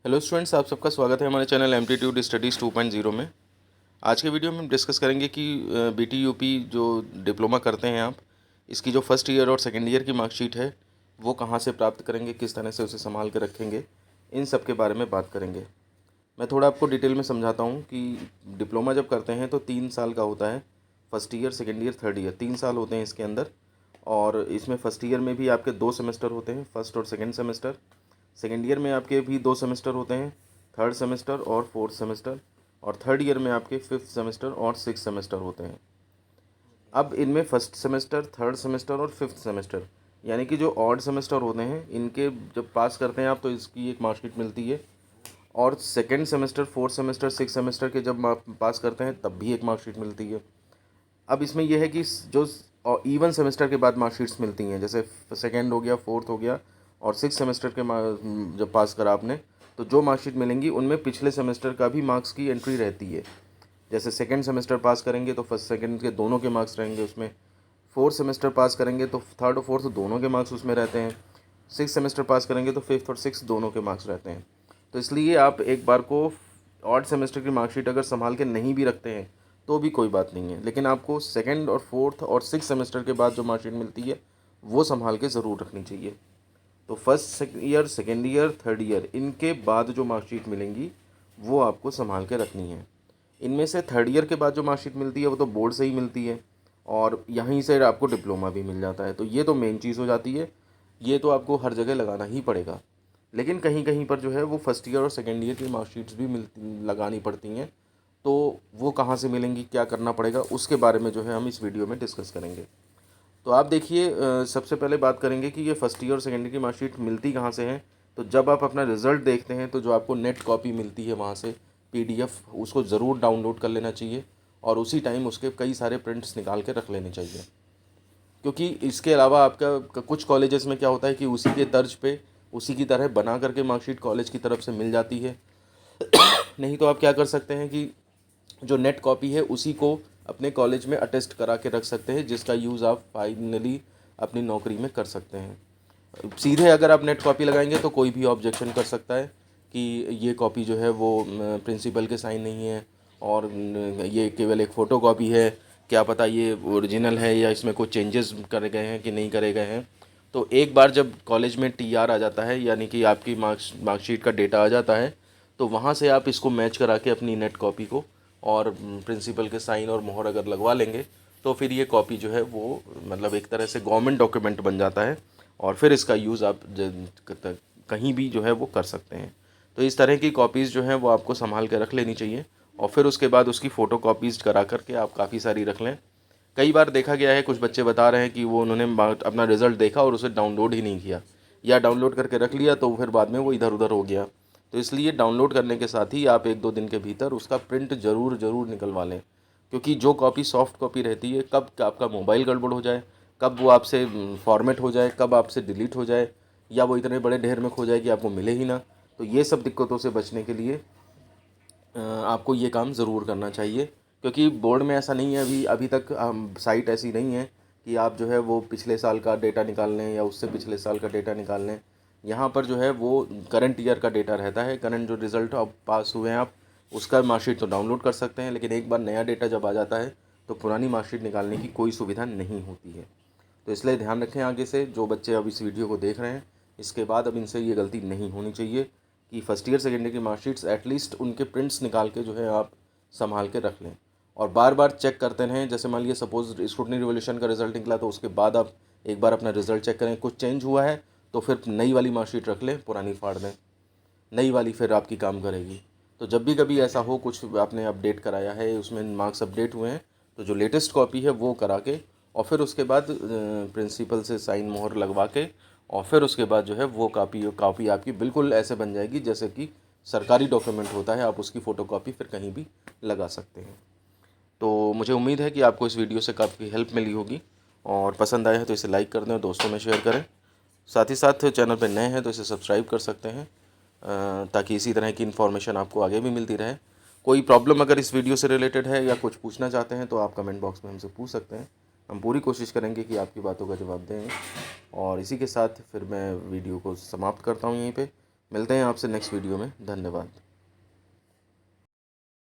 Hello students, आप सबका स्वागत है हमारे चैनल एमटीट्यूड स्टडीज़ 2.0 में। आज के वीडियो में हम डिस्कस करेंगे कि बीटीयूपी जो डिप्लोमा करते हैं आप, इसकी जो फर्स्ट ईयर और सेकेंड ईयर की मार्कशीट है वो कहाँ से प्राप्त करेंगे, किस तरह से उसे संभाल के रखेंगे, इन सब के बारे में बात करेंगे। मैं थोड़ा आपको डिटेल में समझाता हूँ कि डिप्लोमा जब करते हैं तो 3 साल का होता है। First year, second year, third year, 3 साल होते हैं इसके अंदर। और इसमें फ़र्स्ट ईयर में भी आपके 2 सेमेस्टर होते हैं, फर्स्ट और सेकेंड सेमेस्टर। सेकेंड ईयर में आपके भी 2 सेमेस्टर होते हैं, थर्ड सेमेस्टर और फोर्थ सेमेस्टर। और थर्ड ईयर में आपके फिफ्थ सेमेस्टर और सिक्स सेमेस्टर होते हैं। अब इनमें फर्स्ट सेमेस्टर, थर्ड सेमेस्टर और फिफ्थ सेमेस्टर, यानी कि जो ऑड सेमेस्टर होते हैं, इनके जब पास करते हैं आप तो इसकी एक मार्कशीट मिलती है। और second semester, fourth semester, six semester के जब आप पास करते हैं तब भी एक मार्कशीट मिलती है। अब इसमें यह है कि जो इवन सेमेस्टर के बाद मार्कशीट्स मिलती हैं, जैसे सेकेंड हो गया, फोर्थ हो गया और सिक्स सेमेस्टर के जब पास करा आपने, तो जो मार्कशीट मिलेंगी उनमें पिछले सेमेस्टर का भी मार्क्स की एंट्री रहती है। जैसे सेकेंड सेमेस्टर पास करेंगे तो फर्स्ट सेकेंड के दोनों के मार्क्स रहेंगे उसमें। फोर्थ सेमेस्टर पास करेंगे तो थर्ड और फोर्थ दोनों के मार्क्स उसमें रहते हैं। सिक्स सेमेस्टर पास करेंगे तो फिफ्थ और सिक्स दोनों के मार्क्स रहते हैं। तो इसलिए आप एक बार को ऑड सेमेस्टर की मार्कशीट अगर संभाल के नहीं भी रखते हैं तो भी कोई बात नहीं है, लेकिन आपको सेकेंड और फोर्थ और सिक्स सेमेस्टर के बाद जो मार्कशीट मिलती है वो संभाल के ज़रूर रखनी चाहिए। तो first year, second year, third year, इनके बाद जो मार्कशीट मिलेंगी वो आपको संभाल के रखनी है। इनमें से थर्ड ईयर के बाद जो मार्कशीट मिलती है वो तो बोर्ड से ही मिलती है, और यहीं से आपको डिप्लोमा भी मिल जाता है। तो ये तो मेन चीज़ हो जाती है, ये तो आपको हर जगह लगाना ही पड़ेगा। लेकिन कहीं कहीं पर जो है वो फर्स्ट ईयर और सेकेंड ईयर की मार्कशीट्स भी लगानी पड़ती हैं। तो वो कहाँ से मिलेंगी, क्या करना पड़ेगा, उसके बारे में जो है हम इस वीडियो में डिस्कस करेंगे। तो आप देखिए, सबसे पहले बात करेंगे कि ये फर्स्ट ईयर और सेकेंड ईयर की मार्कशीट मिलती कहाँ से हैं। तो जब आप अपना रिज़ल्ट देखते हैं तो जो आपको नेट कॉपी मिलती है वहाँ से, पीडीएफ, उसको ज़रूर डाउनलोड कर लेना चाहिए और उसी टाइम उसके कई सारे प्रिंट्स निकाल के रख लेने चाहिए। क्योंकि इसके अलावा आपका कुछ कॉलेजेस में क्या होता है कि उसी के तर्ज पे, उसी की तरह बना करके मार्कशीट कॉलेज की तरफ से मिल जाती है। नहीं तो आप क्या कर सकते हैं कि जो नेट कॉपी है उसी को अपने कॉलेज में अटेस्ट करा के रख सकते हैं, जिसका यूज़ आप फाइनली अपनी नौकरी में कर सकते हैं। सीधे अगर आप नेट कॉपी लगाएंगे तो कोई भी ऑब्जेक्शन कर सकता है कि ये कॉपी जो है वो प्रिंसिपल के साइन नहीं है और ये केवल एक फ़ोटो कॉपी है, क्या पता ये ओरिजिनल है या इसमें कुछ चेंजेस करे गए हैं कि नहीं करे गए हैं। तो एक बार जब कॉलेज में टीआर आ जाता है, यानी कि आपकी मार्कशीट का डेटा आ जाता है, तो वहाँ से आप इसको मैच करा के अपनी नेट कॉपी को और प्रिंसिपल के साइन और मोहर अगर लगवा लेंगे तो फिर ये कॉपी जो है वो मतलब एक तरह से गवर्नमेंट डॉक्यूमेंट बन जाता है और फिर इसका यूज़ आप कहीं भी जो है वो कर सकते हैं। तो इस तरह की कॉपीज़ जो हैं वो आपको संभाल के रख लेनी चाहिए और फिर उसके बाद उसकी फ़ोटो कॉपीज़ करा करके आप काफ़ी सारी रख लें। कई बार देखा गया है, कुछ बच्चे बता रहे हैं कि वो उन्होंने अपना रिज़ल्ट देखा और उसे डाउनलोड ही नहीं किया, या डाउनलोड करके रख लिया तो फिर बाद में वो इधर उधर हो गया। तो इसलिए डाउनलोड करने के साथ ही आप 1-2 दिन के भीतर उसका प्रिंट ज़रूर ज़रूर निकलवा लें। क्योंकि जो कॉपी सॉफ्ट कॉपी रहती है, कब आपका मोबाइल गड़बड़ हो जाए, कब वो आपसे फॉर्मेट हो जाए, कब आपसे डिलीट हो जाए, या वो इतने बड़े ढेर में खो जाए कि आपको मिले ही ना। तो ये सब दिक्कतों से बचने के लिए आपको ये काम ज़रूर करना चाहिए। क्योंकि बोर्ड में ऐसा नहीं है, अभी अभी तक साइट ऐसी नहीं है कि आप जो है वो पिछले साल का डेटा निकाल लें या उससे पिछले साल का डेटा निकाल लें। यहाँ पर जो है वो करंट ईयर का डेटा रहता है। करंट जो रिज़ल्ट आप पास हुए हैं आप, उसका मार्कशीट तो डाउनलोड कर सकते हैं, लेकिन एक बार नया डेटा जब आ जाता है तो पुरानी मार्कशीट निकालने की कोई सुविधा नहीं होती है। तो इसलिए ध्यान रखें, आगे से जो बच्चे अब इस वीडियो को देख रहे हैं, इसके बाद अब इनसे ये गलती नहीं होनी चाहिए कि फर्स्ट ईयर सेकेंड ईयर की मार्कशीट्स एटलीस्ट उनके प्रिंट्स निकाल के जो है आप संभाल के रख लें और बार बार चेक करते रहें। जैसे मान लीजिए सपोज़ स्क्रूटनी रिवोल्यूशन का रिज़ल्ट निकला तो उसके बाद आप एक बार अपना रिज़ल्ट चेक करें, कुछ चेंज हुआ है तो फिर नई वाली मार्कशीट रख लें, पुरानी फाड़ दें, नई वाली फिर आपकी काम करेगी। तो जब भी कभी ऐसा हो, कुछ आपने अपडेट कराया है, उसमें मार्क्स अपडेट हुए हैं, तो जो लेटेस्ट कॉपी है वो करा के और फिर उसके बाद प्रिंसिपल से साइन मोहर लगवा के और फिर उसके बाद जो है वो कॉपी कॉपी आपकी बिल्कुल ऐसे बन जाएगी जैसे कि सरकारी डॉक्यूमेंट होता है। आप उसकी फ़ोटोकॉपी फिर कहीं भी लगा सकते हैं। तो मुझे उम्मीद है कि आपको इस वीडियो से काफ़ी हेल्प मिली होगी, और पसंद आया है तो इसे लाइक कर दें और दोस्तों में शेयर करें। साथ ही साथ चैनल पर नए हैं तो इसे सब्सक्राइब कर सकते हैं, ताकि इसी तरह की इन्फॉर्मेशन आपको आगे भी मिलती रहे। कोई प्रॉब्लम अगर इस वीडियो से रिलेटेड है या कुछ पूछना चाहते हैं तो आप कमेंट बॉक्स में हमसे पूछ सकते हैं। हम पूरी कोशिश करेंगे कि आपकी बातों का जवाब दें। और इसी के साथ फिर मैं वीडियो को समाप्त करता हूँ यहीं पे। मिलते हैं आपसे नेक्स्ट वीडियो में। धन्यवाद।